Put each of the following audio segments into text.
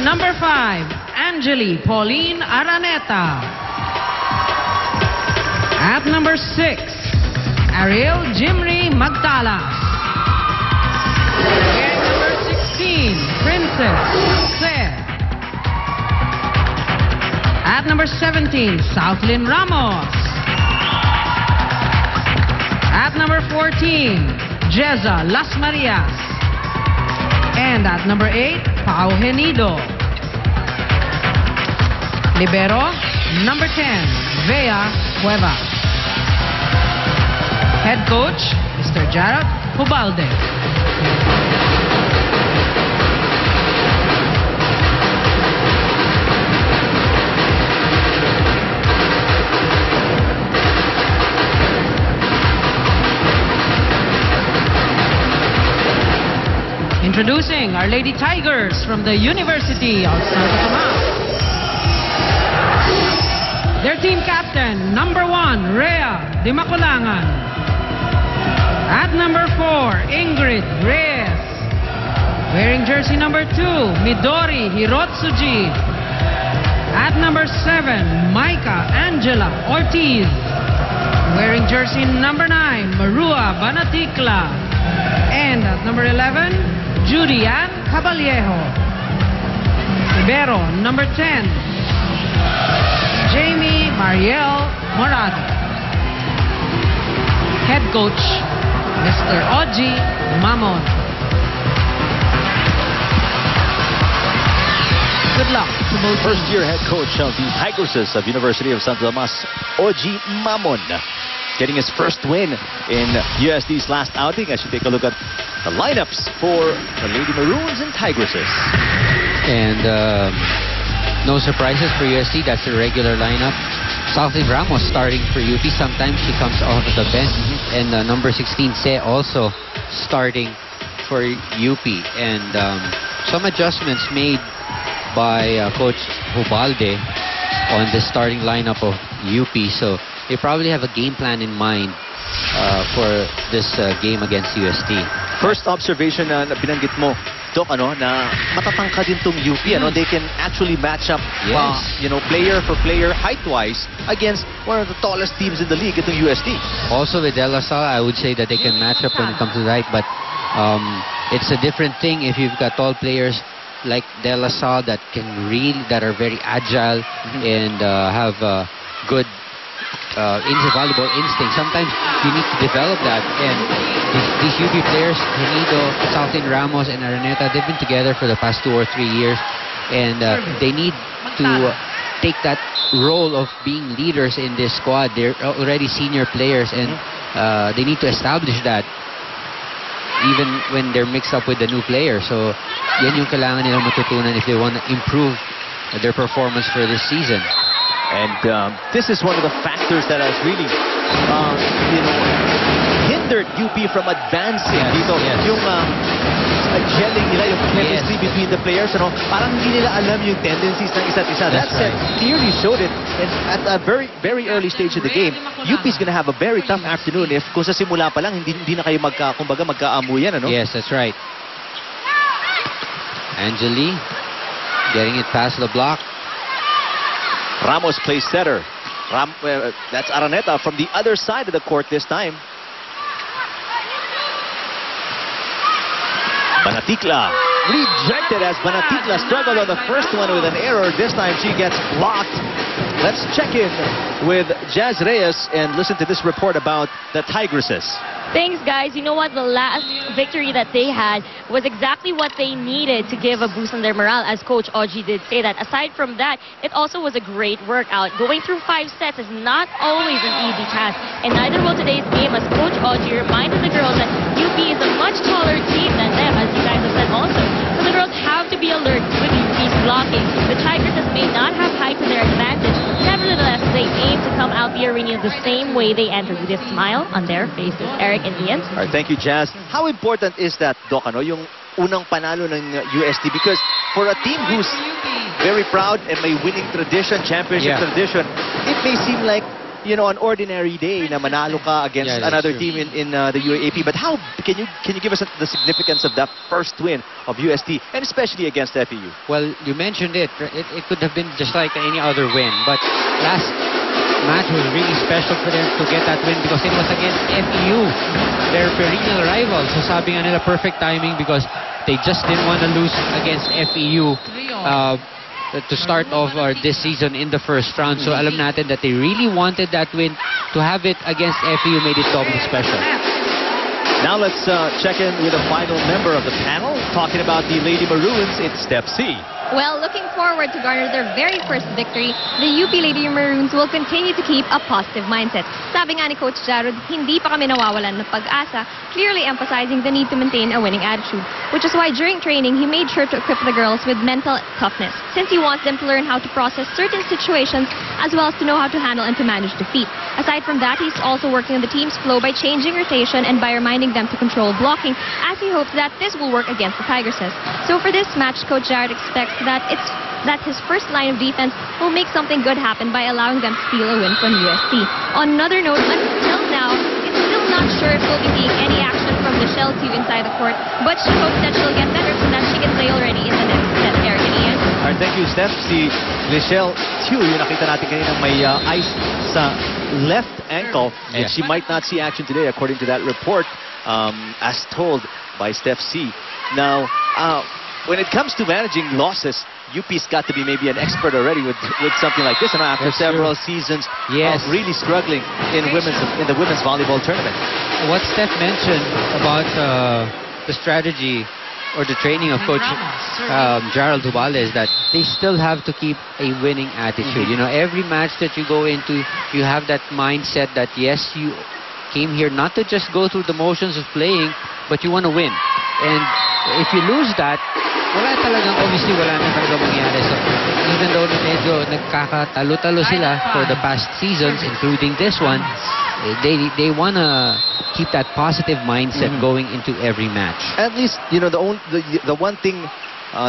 number 5, Angeli Pauline Araneta. At number 6, Ariel Jimry Magtalas. And number 16, Princess Jose. At number 17, Southlyn Ramos. At number 14, Jeza Las Marias. And at number 8, Pao Genido. Libero, number 10, Vea Cuevas. Head coach, Mr. Jared Hubalde. Introducing Our Lady Tigers from the University of Santo Tomas. Their team captain, number 1, Rhea Di Maculangan. At number 4, Ingrid Reyes. Wearing jersey number 2, Midori Hirotsuji. At number 7, Maika Angela Ortiz. Wearing jersey number 9, Marua Banatikla. And at number 11, Judy Ann Caballejo. Libero, number 10, Jamie Mariel Morado. Head coach, Mr. Oji Mamon. Good luck to both teams. First-year head coach of the Tigresses of University of Santo Tomas, Oji Mamon, getting his first win in USD's last outing as you take a look at the lineups for the Lady Maroons and Tigresses. And no surprises for USD. That's the regular lineup. Southlyn Ramos starting for UP. Sometimes she comes off the bench. And number 16, Se, also starting for UP. And some adjustments made by Coach Hubalde on the starting lineup of UP. So they probably have a game plan in mind for this game against USD. First observation na binanggit mo, Doc, na matatangka din tong UP. They can actually match up, player for player, height-wise, against one of the tallest teams in the league, itong USD. Also with De La Salle, I would say that they can match up when it comes to height, but it's a different thing if you've got tall players like De La Salle that are very agile and have good volleyball instinct. Sometimes you need to develop that, and these UP players, Genido, Southlyn Ramos, and Araneta, they've been together for the past 2 or 3 years, and they need to take that role of being leaders in this squad. They're already senior players, and they need to establish that even when they're mixed up with the new players. So yan yung kailangan nilang matutunan if they want to improve their performance for this season. And this is one of the factors that has really hindered UP from advancing dito. Yung gelling nila, yung chemistry between the players, parang hindi nila alam yung tendencies ng isa't isa. That said, clearly showed it. And at a very, very early stage of the game, UP is gonna have a very tough afternoon if kung sa simula pa lang, hindi na kayo magkaamuyan, Yes, that's right. Angeli getting it past the block. Ramos plays setter. That's Araneta from the other side of the court this time. Banatikla rejected as Banatikla struggled on the first one with an error. This time she gets blocked. Let's check in with Jazz Reyes and listen to this report about the Tigresses. Thanks, guys. You know what? The last victory that they had was exactly what they needed to give a boost on their morale, as Coach Oji did say that. Aside from that, it also was a great workout. Going through 5 sets is not always an easy task, and neither will today's game, as Coach Oji reminded the girls that UP is a much taller team than them, as you guys have said also. So the girls have to be alert with UP's blocking. The Tigresses may not have height to their advantage. Nevertheless, they aim to come out the arena the same way they entered, with a smile on their faces. Eric and Ian. All right, thank you, Jazz. How important is that, Doc, yung unang panalo ng USD? Because for a team who's very proud and may winning tradition, championship tradition, it may seem like you know, an ordinary day na manalo ka against Yeah, that's another true. team in the UAAP. But how can you give us the significance of that first win of UST, and especially against FEU? Well, you mentioned it. It could have been just like any other win. But last match was really special for them to get that win because it was against FEU, their perennial rivals. So sabi nga nila, perfect timing because they just didn't want to lose against FEU to start off this season in the first round. So alam natin that they really wanted that win. To have it against FEU made it doubly special. Now let's check in with a final member of the panel. Talking about the Lady Maroons, it's Steph C. Well, looking forward to garner their very first victory, the UP Lady Maroons will continue to keep a positive mindset. Sabi nga ni Coach Jarod, hindi pa kami nawawalan ng pag-asa, clearly emphasizing the need to maintain a winning attitude, which is why during training, he made sure to equip the girls with mental toughness, since he wants them to learn how to process certain situations as well as to know how to handle and to manage defeat. Aside from that, he's also working on the team's flow by changing rotation and by reminding them to control blocking, as he hopes that this will work against the Tigresses. So for this match, Coach Jarod expects that his first line of defense will make something good happen by allowing them to steal a win from UST. On another note, until now, it's still not sure if we'll be seeing any action from Michelle Tew inside the court, but she hopes that she'll get better so that she can play already in the next set there. Ian? Alright, thank you, Steph. Si Michelle Tew, yung nakita natin kanina may ice sa left ankle, and she might not see action today, according to that report, as told by Steph C. Now, when it comes to managing losses, UP's got to be maybe an expert already with something like this, and after several seasons of really struggling in the women's volleyball tournament. What Steph mentioned about the strategy or the training of Coach Gerald Dubale is that they still have to keep a winning attitude. You know, every match that you go into, you have that mindset that yes, you came here not to just go through the motions of playing, but you want to win. And if you lose that, obviously wala na talaga mangyari. So even though medyo nagkakatalo-talo sila for the past seasons, including this one, they want to keep that positive mindset going into every match. At least, you know, the one thing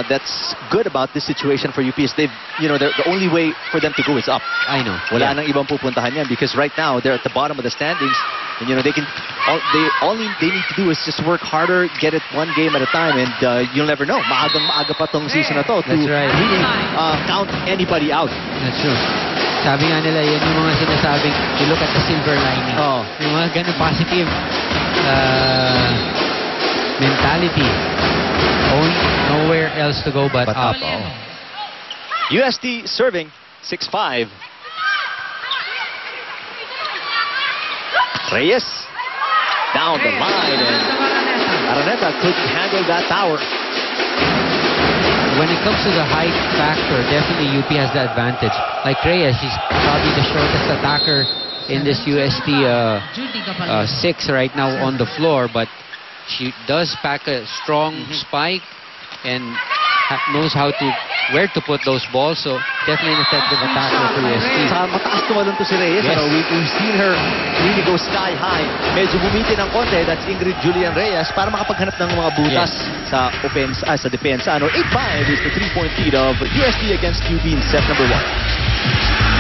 that's good about this situation for UP is the only way for them to go is up. I know. Wala nang ibang pupuntahan yan because right now they're at the bottom of the standings, and you know they need to do is just work harder, get it one game at a time, and you'll never know. Maaga pa tong season na to to really count anybody out. That's true. Sabi nga nila, yun yung mga sinasabing, you look at the silver lining. Yung mga ganun positive mentality. Nowhere else to go but up. UST serving 6-5. Reyes down the line, and Araneta couldn't handle that tower. When it comes to the height factor, definitely UP has the advantage. Like Reyes, she's probably the shortest attacker in this UST 6 right now on the floor, but she does pack a strong spike and knows where to put those balls. So definitely an effective attacker for UST. Mataas tumalon to si Reyes. Yes. We've seen her really go sky high. Medyo bumiti ng konti. That's Ingrid Julian Reyes para makapaghanap ng mga butas sa sa depensa. 8-5 is the 3-point lead of UST against UB in set number 1.